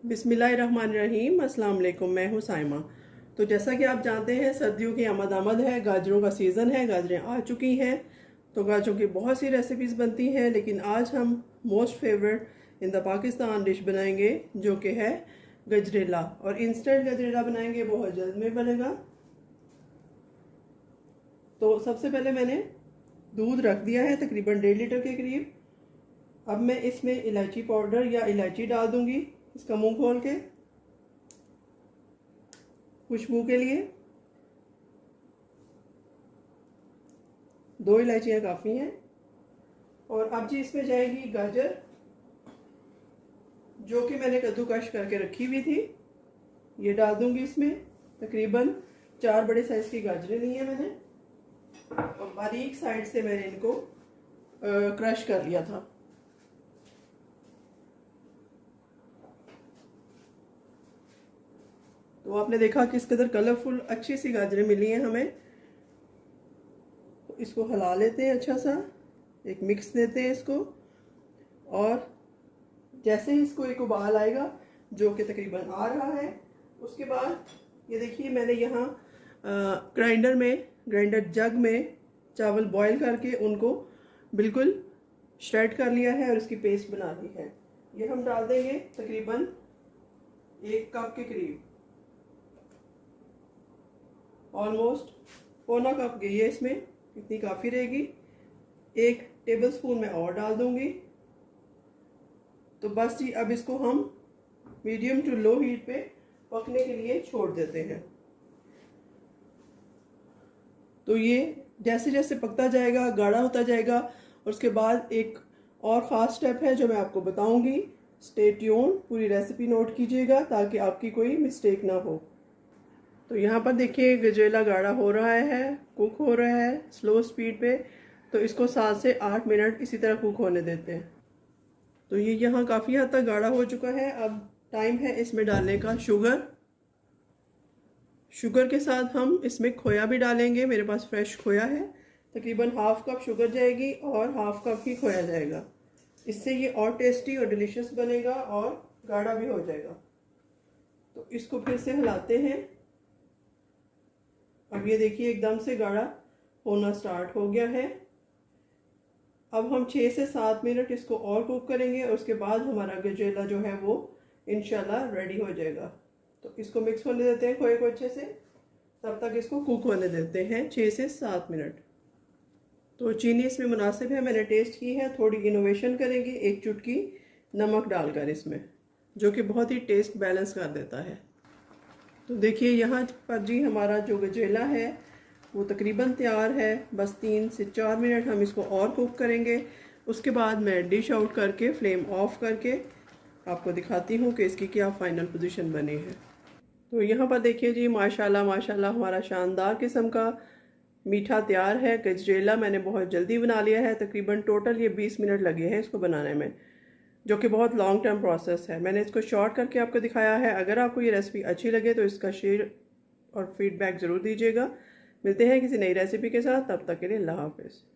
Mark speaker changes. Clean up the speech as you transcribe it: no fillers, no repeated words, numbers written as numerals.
Speaker 1: बिस्मिल्लाहिर्रहमानिर्रहीम। अस्सलाम वालेकुम। मैं हूँ साइमा। तो जैसा कि आप जानते हैं सर्दियों की आमद है, गाजरों का सीज़न है, गाजरें आ चुकी हैं। तो गाजरों की बहुत सी रेसिपीज़ बनती हैं, लेकिन आज हम most favourite in the Pakistan dish बनाएंगे जो कि है गजरेला। और इंस्टेंट गजरेला बनाएंगे, बहुत जल्द में बनेगा। तो सबसे पहले मैंने दूध रख दिया है तकरीबन 1.5 लीटर के करीब। अब मैं इसमें इलायची पाउडर या इलायची डाल दूंगी, इसका मुंह खोल के खुशबू के लिए। 2 इलायचियाँ काफ़ी हैं। और अब जी इसमें जाएगी गाजर, जो कि मैंने कद्दूकश करके रखी हुई थी, ये डाल दूंगी इसमें। तकरीबन 4 बड़े साइज़ की गाजरें ली हैं मैंने, और बारीक साइड से मैंने इनको क्रश कर लिया था। तो आपने देखा किस कदर कलरफुल अच्छी सी गाजरें मिली हैं हमें। तो इसको हिला लेते हैं, अच्छा सा एक मिक्स देते हैं इसको। और जैसे ही इसको एक उबाल आएगा, जो कि तकरीबन आ रहा है, उसके बाद ये देखिए मैंने यहाँ ग्राइंडर जग में चावल बॉईल करके उनको बिल्कुल श्रेड कर लिया है और इसकी पेस्ट बना ली है। ये हम डाल देंगे तकरीबन 1 कप के करीब, ऑलमोस्ट पौना कप गई है इसमें, इतनी काफ़ी रहेगी। 1 टेबलस्पून मैं और डाल दूंगी। तो बस जी अब इसको हम मीडियम टू लो हीट पे पकने के लिए छोड़ देते हैं। तो ये जैसे जैसे पकता जाएगा, गाढ़ा होता जाएगा। और उसके बाद एक और ख़ास स्टेप है जो मैं आपको बताऊंगी। स्टे ट्यून, पूरी रेसिपी नोट कीजिएगा ताकि आपकी कोई मिस्टेक ना हो। तो यहाँ पर देखिए गजरेला गाढ़ा हो रहा है, कुक हो रहा है स्लो स्पीड पे। तो इसको 7 से 8 मिनट इसी तरह कुक होने देते हैं। तो ये यहाँ काफ़ी हद तक गाढ़ा हो चुका है। अब टाइम है इसमें डालने का शुगर के साथ हम इसमें खोया भी डालेंगे। मेरे पास फ्रेश खोया है, तकरीबन ½ कप शुगर जाएगी और ½ कप ही खोया जाएगा। इससे ये और टेस्टी और डिलीशियस बनेगा और गाढ़ा भी हो जाएगा। तो इसको फिर से हिलाते हैं। अब ये देखिए एकदम से गाढ़ा होना स्टार्ट हो गया है। अब हम 6 से 7 मिनट इसको और कुक करेंगे और उसके बाद हमारा गजरेला जो है वो इंशाल्लाह रेडी हो जाएगा। तो इसको मिक्स होने देते हैं खोए को अच्छे से, तब तक इसको कुक होने देते हैं 6 से 7 मिनट। तो चीनी इसमें मुनासिब है, मैंने टेस्ट की है। थोड़ी इनोवेशन करेंगे, 1 चुटकी नमक डालकर इसमें, जो कि बहुत ही टेस्ट बैलेंस कर देता है। तो देखिए यहाँ पर जी हमारा जो गजरेला है वो तकरीबन तैयार है। बस 3 से 4 मिनट हम इसको और कुक करेंगे। उसके बाद मैं डिश आउट करके फ्लेम ऑफ करके आपको दिखाती हूँ कि इसकी क्या फ़ाइनल पोजीशन बनी है। तो यहाँ पर देखिए जी माशाल्लाह माशाल्लाह हमारा शानदार किस्म का मीठा तैयार है। गजरेला मैंने बहुत जल्दी बना लिया है, तकरीबन टोटल ये 20 मिनट लगे हैं इसको बनाने में, जो कि बहुत लॉन्ग टर्म प्रोसेस है। मैंने इसको शॉर्ट करके आपको दिखाया है। अगर आपको ये रेसिपी अच्छी लगे तो इसका शेयर और फीडबैक ज़रूर दीजिएगा। मिलते हैं किसी नई रेसिपी के साथ, तब तक के लिए अल्लाह हाफ़िज़।